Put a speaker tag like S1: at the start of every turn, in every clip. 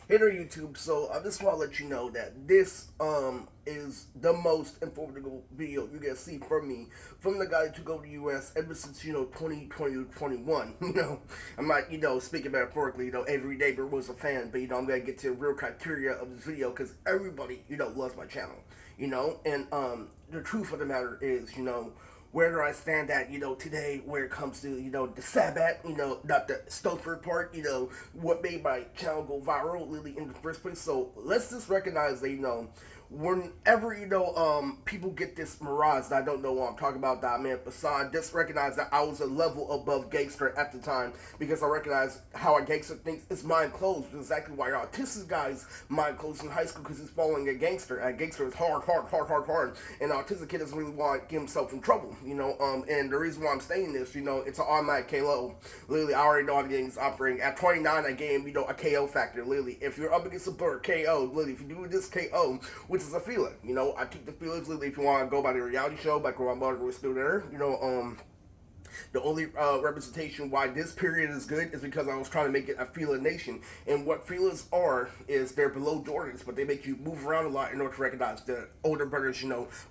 S1: Hey there, YouTube. So I just want to let you know that this is the most informative video you're gonna see from me, from the guy to go to the U.S. ever since 2020 21. I'm not speaking metaphorically. Every neighbor was a fan, but I'm gonna get to the real criteria of this video because everybody loves my channel. And the truth of the matter is where do I stand at, today where it comes to, the Sabbath, not the Stoffer part, what made my channel go viral really in the first place. So let's just recognize that, whenever, people get this mirage that I don't know what I'm talking about, that I'm in facade, just recognize that I was a level above gangster at the time because I recognize how a gangster thinks is mind closed. Exactly why our autistic guy's mind closed in high school because he's following a gangster. A gangster is hard, and the autistic kid doesn't really want to get himself in trouble, and the reason why I'm saying this, it's an automatic KO. Literally, I already know how the game is operating. At 29, I gave a KO factor. Literally, if you're up against a bird, KO. Literally, if you do this KO, which is a feeling, I keep the feelings. Literally, if you want to go by the reality show, like where my mother was still there, the only representation why this period is good is because I was trying to make it a feeling nation. And what feelings are is they're below Jordans, but they make you move around a lot in order to recognize the older brothers,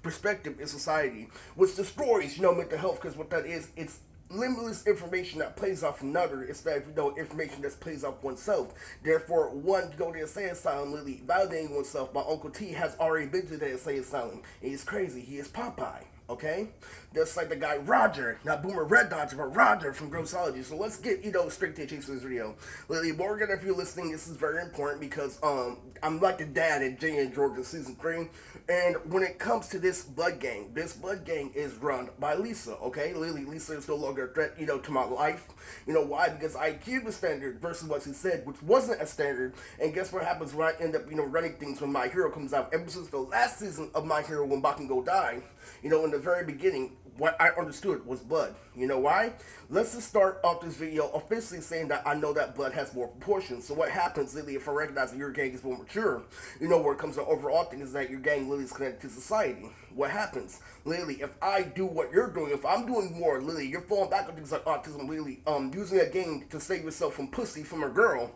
S1: perspective in society, which destroys, mental health. Because what that is, it's limitless information that plays off another instead of information that plays off oneself. Therefore, one to go to the insane asylum, literally validating oneself. My Uncle T has already been to the insane asylum. He's crazy. He is Popeye. Okay, just like the guy Roger, not Boomer Red Dodger, but Roger from Grossology. So let's get straight to the chase of this video. Lily Morgan, if you're listening, this is very important because I'm like the dad in Jane and Georgia season 3, and when it comes to this blood gang is run by Lisa. Okay, Lisa is no longer a threat to my life. Why? Because I achieved the standard versus what she said, which wasn't a standard. And guess what happens when I end up running things when My Hero comes out? Ever since the last season of My Hero, when Bakugo died, in the very beginning, what I understood was blood. Why? Let's just start off this video officially saying that I know that blood has more proportions. So what happens, Lily, if I recognize that your gang is more mature, where it comes to overall thing is that your gang Lily is connected to society. What happens, Lily, if I do what you're doing, if I'm doing more, Lily, you're falling back on things like autism, Lily, using a game to save yourself from pussy from a girl,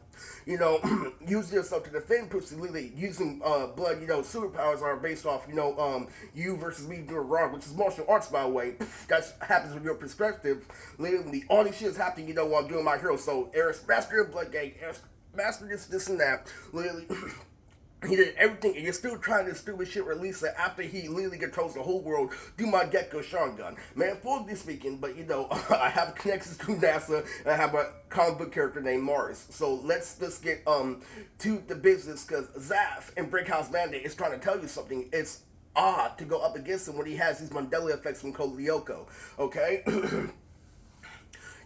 S1: using yourself to defend pussy, Lily, using blood, superpowers are based off, you versus me doing wrong, which is martial arts, by the way. That happens with your perspective. Literally, all this shit is happening, while I'm doing My Hero. So, Eris Master of Blood Gang, Eris Master this and that, literally. He did everything, and you're still trying this stupid shit with Lisa after he literally controls the whole world through my Gecko Shotgun. Man, fully speaking, but I have connections to NASA, and I have a comic book character named Mars. So let's just get to the business, because Zaf in Brickhouse Mandate is trying to tell you something. It's odd to go up against him when he has these Mandela effects from Code Lyoko, okay?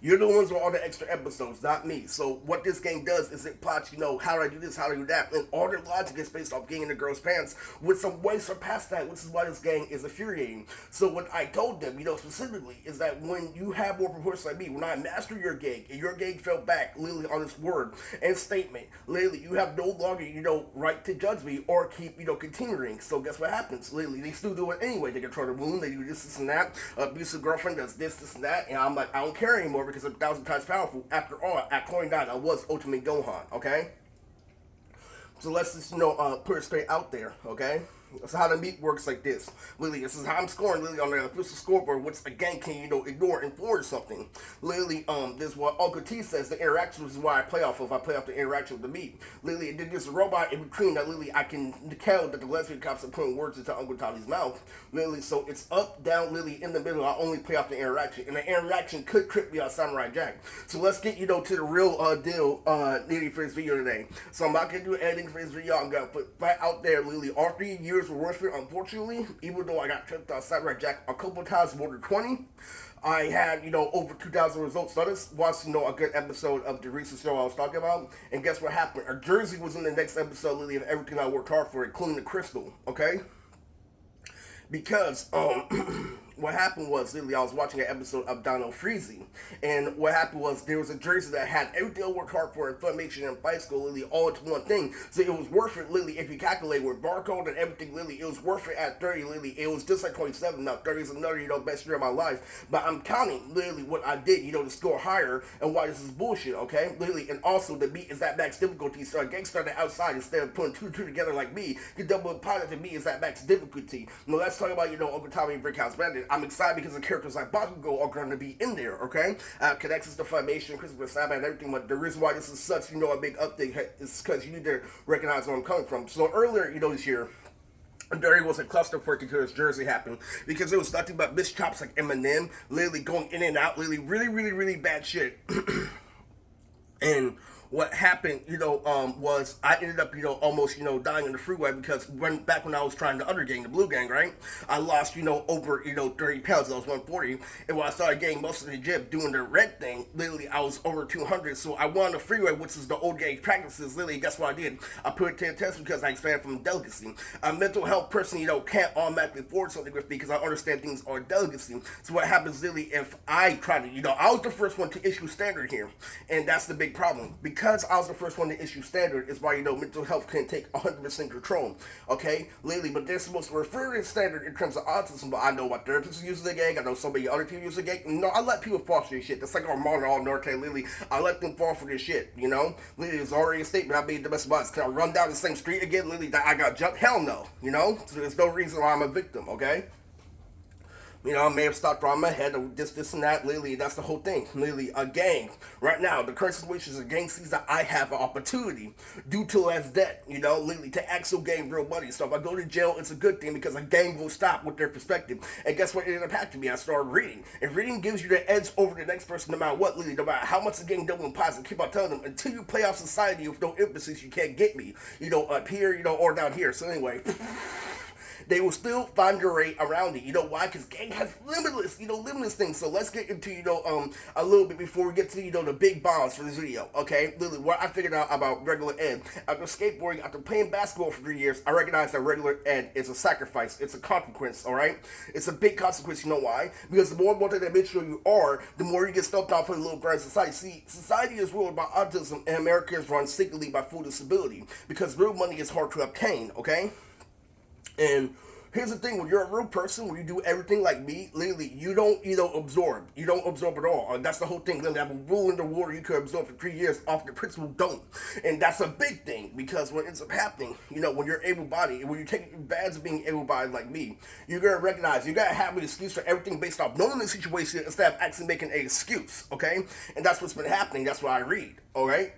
S1: You're the ones with all the extra episodes, not me. So what this game does is it plots, how do I do this, how do I do that, and all their logic is based off getting in the girl's pants with some way surpassed that, which is why this gang is infuriating. So what I told them, specifically, is that when you have more proportions like me, when I master your gang, and your gang fell back, literally on this word and statement, literally, you have no longer, right to judge me or keep, continuing. So guess what happens? Literally, they still do it anyway. They control the room, they do this and that, abusive girlfriend does this and that, and I'm like, I don't care anymore because I'm 1,000 times powerful. After all, at 29, I was Ultimate Gohan, okay? So let's just, put it straight out there, okay? So how the meat works like this. Literally, this is how I'm scoring, literally, on the official scoreboard, which a gang can, ignore and forward something. Literally, this is what Uncle T says, the interaction is why I play off of. I play off the interaction with the meat. Literally, there's a robot in between that, literally, I can tell that the lesbian cops are putting words into Uncle Tommy's mouth. Literally, so it's up, down, literally, in the middle. I only play off the interaction. And the interaction could trip me on Samurai Jack. So let's get, to the real deal, nearly for this video today. So I'm not going to do editing for this video. I'm going to put right out there, literally, all 3 years were worth it, unfortunately, even though I got tripped on Samurai Jack a couple times, more than 20. I had, over 2,000 results. So I just watched, a good episode of the recent show I was talking about. And guess what happened? A jersey was in the next episode, literally, of everything I worked hard for, including the crystal, okay? Because, what happened was literally I was watching an episode of Dino Freezy, and what happened was there was a jersey that had everything I worked hard for in Funimation and Fight School, literally all into one thing. So it was worth it, literally, if you calculate with barcode and everything, literally, it was worth it at 30, literally. It was just like 27. Now 30 is another, best year of my life. But I'm counting literally what I did, to score higher and why this is bullshit, okay? Literally, and also the beat is that max difficulty. So a gang started outside instead of putting two together like me. The double pilot to me is that max difficulty. Now let's talk about, Uncle Tommy and Brickhouse Bandit. I'm excited because the characters like Bakugo are going to be in there, okay? Connections to Funimation, Christopher Sabat, and everything. But the reason why this is such, a big update is because you need to recognize where I'm coming from. So earlier, this year, there was a cluster for his jersey happened because it was nothing but mischops like Eminem, literally going in and out, literally really, really, really bad shit. And what happened, was I ended up, almost, dying on the freeway because back when I was trying the other gang, the blue gang, right? I lost, over, 30 pounds. I was 140. And when I started getting most of the gym doing the red thing, literally I was over 200. So I went on the freeway, which is the old gang practices. Literally, guess what I did? I put it to the test because I expanded from delicacy. A mental health person, can't automatically afford something with me because I understand things are delicacy. So what happens, literally, if I try to, I was the first one to issue standard here. And that's the big problem. Because I was the first one to issue standard is why, mental health can take 100% control, okay? Lately, but they're supposed to refer to standard in terms of autism, but I know my therapists use the gang, I know so many other people use the gang. I let people fall for this shit. That's like our modern all Norte, literally. I let them fall for this shit, Literally, it's already a statement I made the best about. Can I run down the same street again, literally, that I got jumped? Hell no, So there's no reason why I'm a victim, okay? I may have stopped on my head or this, and that. Literally, that's the whole thing. Literally, a gang. Right now, the current situation is a gang sees that I have an opportunity due to less debt, literally, to actually gain real money. So if I go to jail, it's a good thing because a gang will stop with their perspective. And guess what ended up happening to me? I started reading. And reading gives you the edge over the next person no matter what, literally, no matter how much the gang does in positive. Keep on telling them, until you play off society with no emphasis, you can't get me, up here, or down here. So anyway... they will still find their way around it. You know why? Because gang has limitless things. So let's get into, a little bit before we get to, the big bombs for this video, okay? Literally, what I figured out about regular ed. After skateboarding, after playing basketball for 3 years, I recognize that regular ed is a sacrifice. It's a consequence, all right? It's a big consequence. You know why? Because the more multidimensional you are, the more you get stuffed out for the little grind society. See, society is ruled by autism, and America is run secretly by full disability. Because real money is hard to obtain, okay? And here's the thing, when you're a real person, when you do everything like me, literally, you don't, absorb. You don't absorb at all. That's the whole thing. Literally, I have a rule in the war you could absorb for 3 years, off the principle don't. And that's a big thing, because what ends up happening, when you're able-bodied, when you take advantage of being able-bodied like me, you're going to recognize, you got to have an excuse for everything based off knowing the situation instead of actually making an excuse, okay? And that's what's been happening. That's what I read, all right?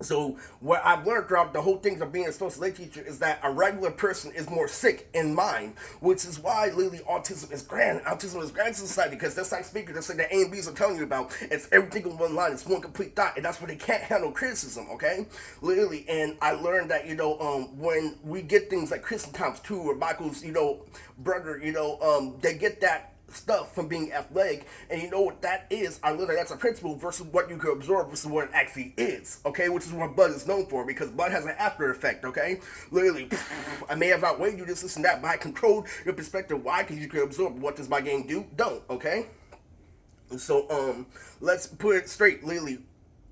S1: So what I've learned throughout the whole thing of being a social ed teacher is that a regular person is more sick in mind, which is why literally autism is grand. Autism is grand in society because that's like speakers, that's like the A and B's are telling you about. It's everything in one line. It's one complete thought, and that's why they can't handle criticism. Okay, literally. And I learned that when we get things like Kristen Thomas too, or Michael's brother, they get that stuff from being athletic, and you know what that is? I learned that that's a principle versus what you can absorb versus what it actually is, okay? Which is what blood is known for, because blood has an after effect, okay? Literally, I may have outweighed you this and that, but I controlled your perspective. Why? Because you can absorb. What does my game do? Don't, okay? So, let's put it straight, literally.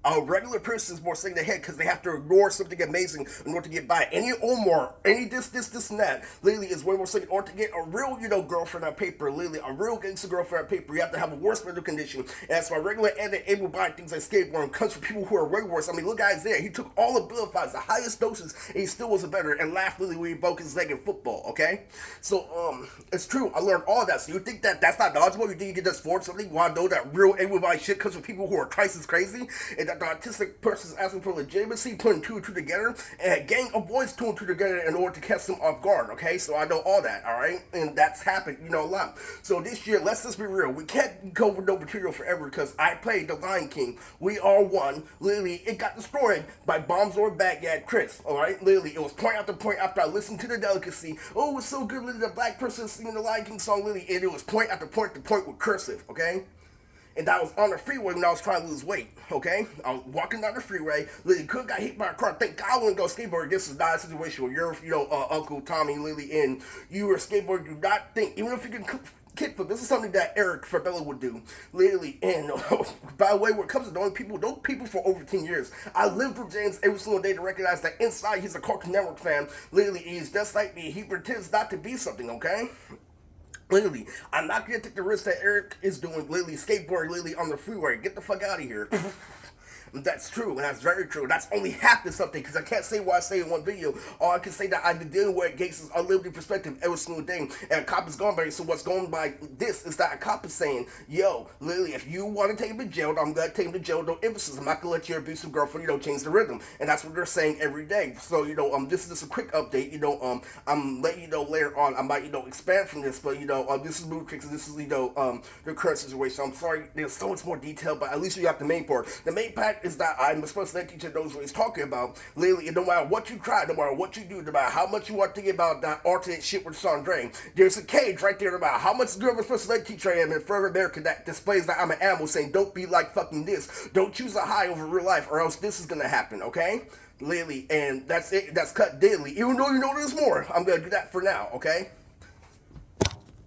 S1: A regular person is more sick in the head because they have to ignore something amazing in order to get by. Any Omar, any this, and that, literally is way more sick. In order to get a real, girlfriend on paper, literally, a real gangster girlfriend on paper, you have to have a worse mental condition. And that's why regular and able-bodied things like skateboarding comes from people who are way worse. I mean, look at Isaiah. He took all the Bill-5s, the highest doses, and he still wasn't better, and laughed literally when he broke his leg in football, okay? So, it's true. I learned all that. So you think that that's not knowledgeable? You think you can just forge something? You want to know that real able-bodied shit comes from people who are twice as crazy? And the autistic person is asking for legitimacy, putting two and two together, and a gang avoids two and two together in order to catch them off guard, okay? So I know all that, all right? And that's happened, a lot. So this year, let's just be real. We can't go with no material forever because I played The Lion King. We are one. Literally, it got destroyed by Bombs or Baghdad Chris, all right? Literally, it was point after point after I listened to the delicacy. Oh, it's so good, literally, the black person singing the Lion King song, literally, and it was point after point to point with cursive, okay? And I was on the freeway when I was trying to lose weight, okay? I was walking down the freeway, literally could got hit by a car. Thank God I wouldn't go skateboard. This is not a situation where you're, Uncle Tommy, Lily, and you were skateboarding. Do not think, even if you can kickflip. This is something that Eric Fabella would do, literally. And by the way, when it comes to knowing people for over 10 years, I lived with James every single day to recognize that inside he's a Cartoon Network fan. Literally, he's just like me. He pretends not to be something, okay? Literally, I'm not gonna take the risk that Eric is doing, literally skateboarding, literally on the freeway. Get the fuck out of here. That's true, and that's very true. That's only half the something, because I can't say what I say in one video. Or I can say that I've been dealing with Gates' unlimited perspective every single day, and a cop is gone by. So what's going by this is that a cop is saying, yo, literally, if you want to take him to jail, I'm going to take him to jail. No emphasis. I'm not going to let your abusive girlfriend, change the rhythm. And that's what they're saying every day. So, this is just a quick update. I'm letting you know later on, I might, expand from this, but, this is Moodtrix, and this is, the current situation. I'm sorry, there's so much more detail, but at least you got the main part. The main part is that I'm a special ed teacher knows what he's talking about. Literally, no matter what you try, no matter what you do, no matter how much you are thinking about that alternate shit with Sandre, there's a cage right there about how much good of a special ed teacher I am in Further America that displays that I'm an animal, saying don't be like fucking this. Don't choose a high over real life or else this is gonna happen, okay? Literally, and that's it. That's cut deadly. Even though you know there's more, I'm gonna do that for now, okay?